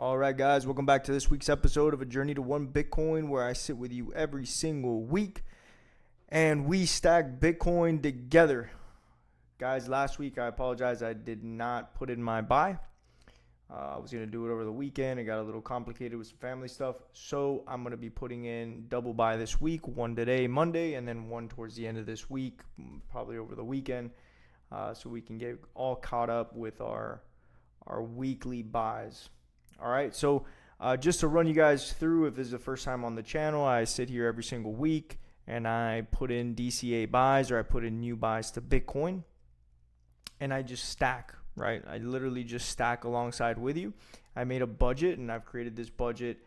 All right, guys, welcome back to this week's episode of A Journey to One Bitcoin, where I sit with you every single week and we stack Bitcoin together. Guys, last week, I apologize, I did not put in my buy. I was going to do it over the weekend. It got a little complicated with some family stuff. So I'm going to be putting in double buy this week, one today, Monday, and then one towards the end of this week, probably over the weekend, so we can get all caught up with our weekly buys. All right, so just to run you guys through, if this is the first time on the channel, I sit here every single week and I put in DCA buys, or I put in new buys to Bitcoin, and I just stack, right? I literally just stack alongside with you. I made a budget, and I've created this budget.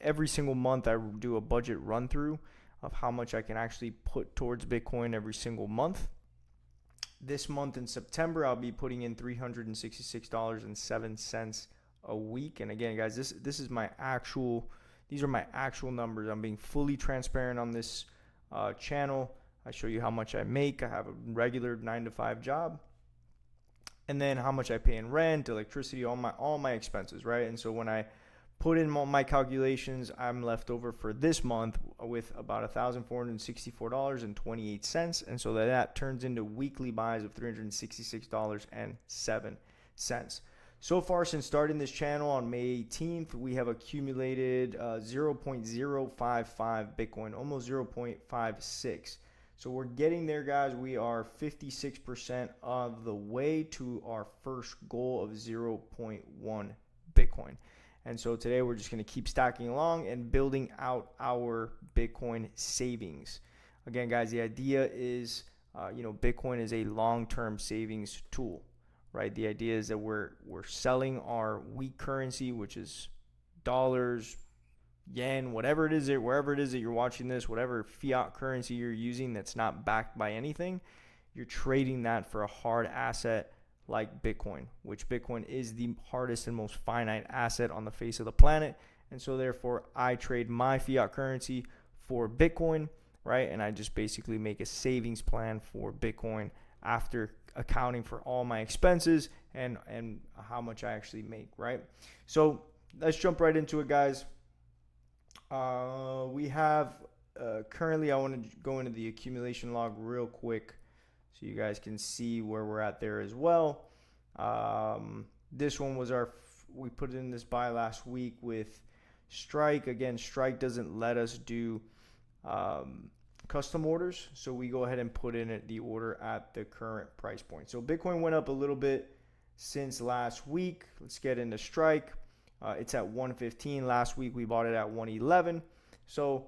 Every single month I do a budget run through of how much I can actually put towards Bitcoin every single month. This month in September, I'll be putting in $366.07 a week. And again, guys, this is my actual, these are my actual numbers. I'm being fully transparent on this channel. I show you how much I make. I have a regular 9-to-5 job, and then how much I pay in rent, electricity, all my expenses, right? And so when I put in my calculations, I'm left over for this month with about $1,464.28, and so that turns into weekly buys of $366.07. So far, since starting this channel on May 18th, we have accumulated 0.055 Bitcoin, almost 0.56. So we're getting there, guys. We are 56% of the way to our first goal of 0.1 Bitcoin. And so today we're just going to keep stacking along and building out our Bitcoin savings. Again, guys, the idea is, Bitcoin is a long-term savings tool. Right, the idea is that we're selling our weak currency, which is dollars, yen, whatever it is, wherever it is that you're watching this, whatever fiat currency you're using that's not backed by anything, you're trading that for a hard asset like Bitcoin, which Bitcoin is the hardest and most finite asset on the face of the planet. And so therefore, I trade my fiat currency for Bitcoin, right? And I just basically make a savings plan for Bitcoin after accounting for all my expenses and how much I actually make, right? So let's jump right into it, guys. We have currently, I want to go into the accumulation log real quick so you guys can see where we're at there as well. This one was we put in this buy last week with Strike. Again, Strike doesn't let us do custom orders, so we go ahead and put in the order at the current price point. So Bitcoin went up a little bit since last week. Let's get into Strike. It's at 115. Last week we bought it at 111, so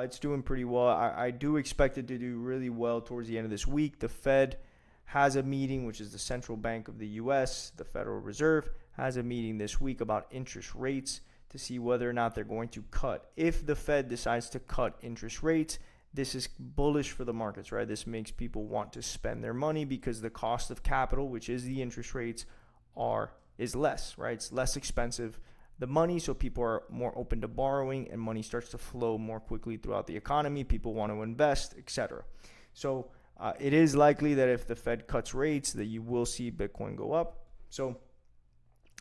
it's doing pretty well. I do expect it to do really well towards the end of this week. The Fed has a meeting, which is the central bank of the US, the Federal Reserve, has a meeting this week about interest rates to see whether or not they're going to cut. If the Fed decides to cut interest rates, this is bullish for the markets, right? This makes people want to spend their money because the cost of capital, which is the interest rates, is less, right? It's less expensive, the money, so people are more open to borrowing and money starts to flow more quickly throughout the economy. People want to invest, etc. So it is likely that if the Fed cuts rates, that you will see Bitcoin go up. So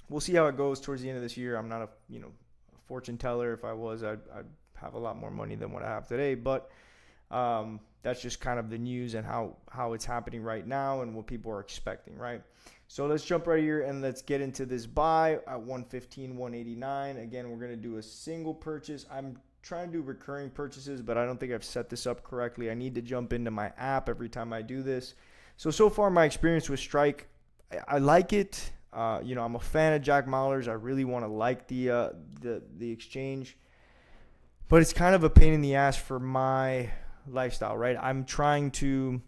we'll see how it goes towards the end of this year. I'm not a fortune teller. If I was, I'd have a lot more money than what I have today, but that's just kind of the news and how it's happening right now and what people are expecting, right? So let's jump right here and let's get into this buy at 115, 189. Again, we're going to do a single purchase. I'm trying to do recurring purchases, but I don't think I've set this up correctly. I need to jump into my app every time I do this. So far my experience with Strike, I like it. I'm a fan of Jack Mallers. I really want to like the exchange, but it's kind of a pain in the ass for my lifestyle, right? I'm trying to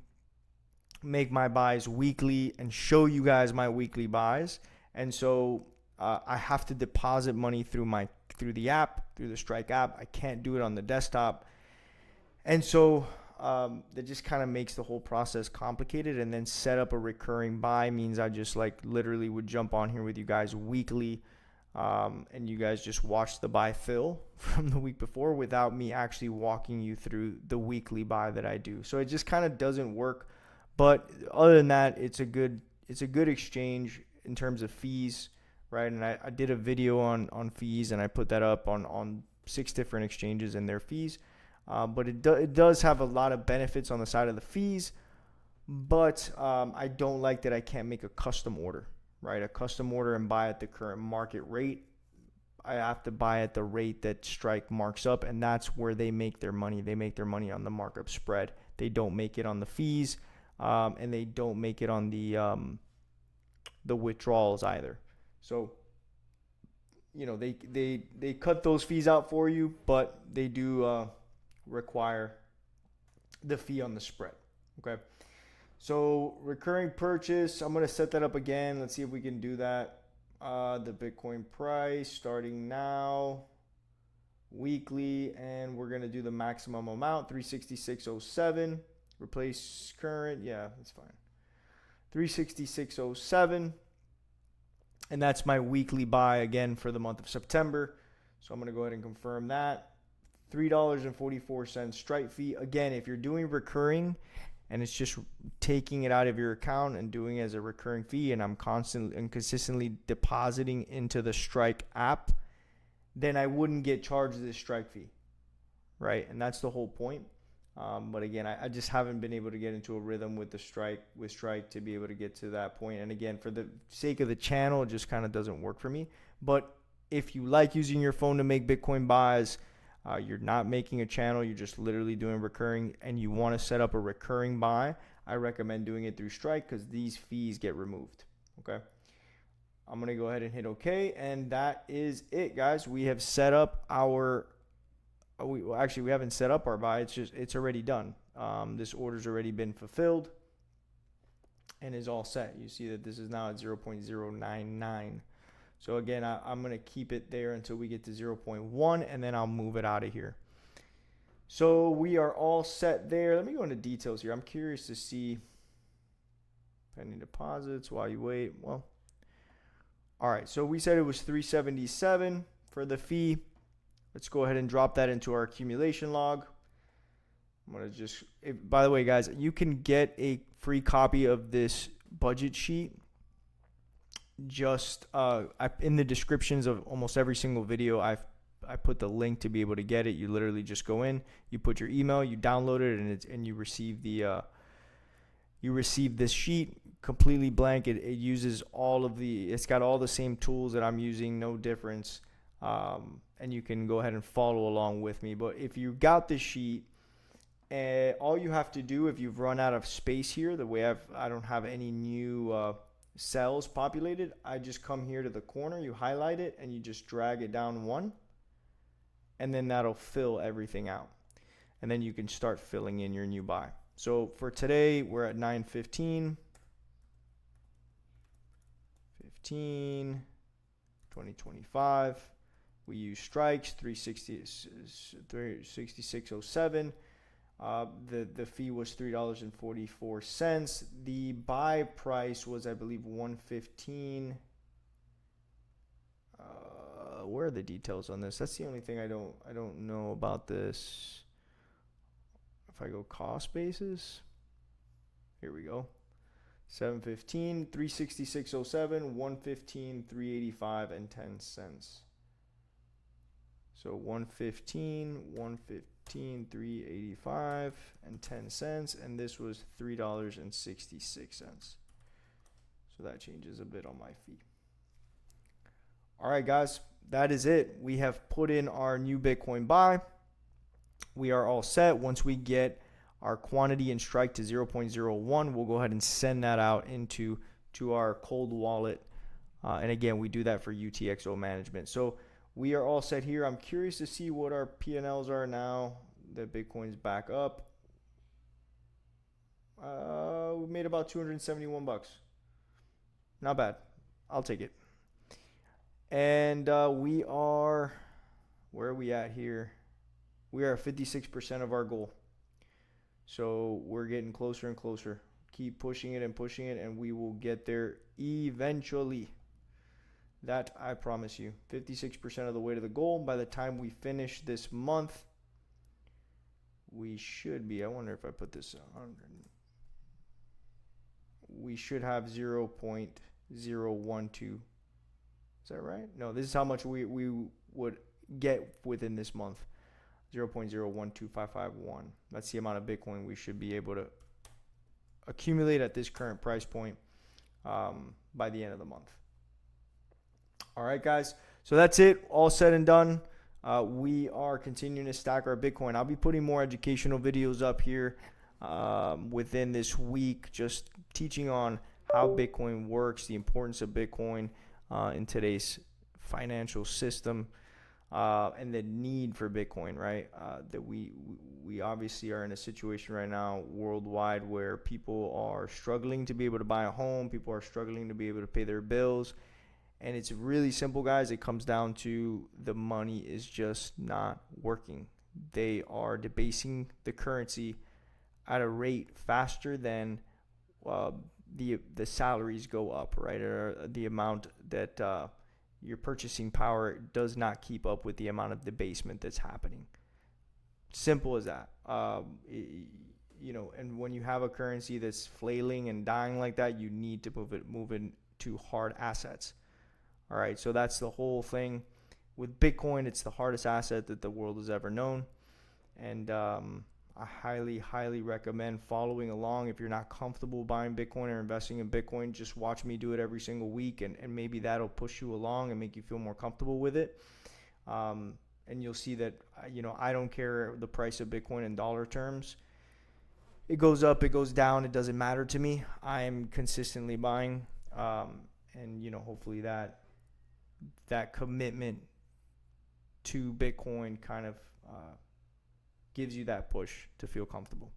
make my buys weekly and show you guys my weekly buys, and so I have to deposit money through the app, through the Strike app. I can't do it on the desktop, and so that just kind of makes the whole process complicated. And then set up a recurring buy means I just literally would jump on here with you guys weekly, and you guys just watch the buy fill from the week before without me actually walking you through the weekly buy that I do. So it just kind of doesn't work. But other than that, it's a good exchange in terms of fees, right? And I did a video on fees, and I put that up on 6 different exchanges and their fees. But it does have a lot of benefits on the side of the fees, but I don't like that I can't make a custom order, right? A custom order and buy at the current market rate. I have to buy at the rate that Strike marks up, and that's where they make their money. They make their money on the markup spread. They don't make it on the fees, and they don't make it on the withdrawals either. So, you know, they cut those fees out for you, but they do require the fee on the spread. Okay. So recurring purchase, I'm going to set that up again. Let's see if we can do that. The Bitcoin price starting now, weekly, and we're going to do the maximum amount, 366.07. Replace current. Yeah, that's fine. 366.07. And that's my weekly buy again for the month of September. So I'm going to go ahead and confirm that. $3.44 Stripe fee. Again, if you're doing recurring and it's just taking it out of your account and doing it as a recurring fee, and I'm constantly and consistently depositing into the Strike app, then I wouldn't get charged this Strike fee, right? And that's the whole point. But again, I just haven't been able to get into a rhythm with Strike to be able to get to that point. And again, for the sake of the channel, it just kind of doesn't work for me. But if you like using your phone to make Bitcoin buys, you're not making a channel, you're just literally doing recurring, and you want to set up a recurring buy, I recommend doing it through Strike because these fees get removed. Okay. I'm going to go ahead and hit OK. And that is it, guys. We have set up our... we haven't set up our buy. It's already done. This order's already been fulfilled and is all set. You see that this is now at 0.099. So again, I'm going to keep it there until we get to 0.1, and then I'll move it out of here. So we are all set there. Let me go into details here. I'm curious to see pending deposits while you wait. Well, all right. So we said it was 377 for the fee. Let's go ahead and drop that into our accumulation log. I'm going to just, by the way, guys, you can get a free copy of this budget sheet just in the descriptions of almost every single video. I put the link to be able to get it. You literally just go in, you put your email, you download it, and you receive this sheet completely blank. It uses it's got all the same tools that I'm using, no difference. And you can go ahead and follow along with me. But if you got the sheet, all you have to do, if you've run out of space here, the way I don't have any new cells populated, I just come here to the corner, you highlight it, and you just drag it down one, and then that'll fill everything out. And then you can start filling in your new buy. So for today, we're at 9:15, 2025. We use strikes, 366.07. The fee was $3.44. The buy price was, I believe, $115. Where are the details on this? That's the only thing I don't know about this. If I go cost basis, here we go. 715, 366.07, 115, 385 and 10 cents. So 115, 385 and 10 cents, and this was $3.66. So that changes a bit on my fee. All right, guys, that is it. We have put in our new Bitcoin buy. We are all set. Once we get our quantity and strike to 0.01, we'll go ahead and send that out to our cold wallet. And again, we do that for UTXO management. So we are all set here. I'm curious to see what our P&Ls are now that Bitcoin's back up. We made about $271. Not bad. I'll take it. And we are, where are we at here? We are at 56% of our goal. So we're getting closer and closer. Keep pushing it, and we will get there eventually. That I promise you. 56% of the way to the goal. By the time we finish this month, we should be, I wonder if I put this on. We should have 0.012 Is that right? No, this is how much we would get within this month. 0.012551. That's the amount of Bitcoin we should be able to accumulate at this current price point by the end of the month. All right, guys. So that's it. All said and done. We are continuing to stack our Bitcoin. I'll be putting more educational videos up here within this week, just teaching on how Bitcoin works, the importance of Bitcoin in today's financial system, and the need for Bitcoin, right? That we obviously are in a situation right now worldwide where people are struggling to be able to buy a home. People are struggling to be able to pay their bills. And it's really simple, guys. It comes down to the money is just not working. They are debasing the currency at a rate faster than the salaries go up, right? Or the amount that your purchasing power does not keep up with the amount of debasement that's happening. Simple as that. And when you have a currency that's flailing and dying like that, you need to move it to hard assets. All right, so that's the whole thing. With Bitcoin, it's the hardest asset that the world has ever known. And I highly, highly recommend following along. If you're not comfortable buying Bitcoin or investing in Bitcoin, just watch me do it every single week, and maybe that'll push you along and make you feel more comfortable with it. And you'll see that, I don't care the price of Bitcoin in dollar terms. It goes up, it goes down. It doesn't matter to me. I am consistently buying. And hopefully that commitment to Bitcoin kind of gives you that push to feel comfortable.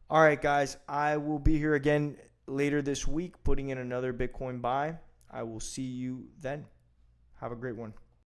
All right, guys, I will be here again later this week putting in another Bitcoin buy. I will see you then. Have a great one.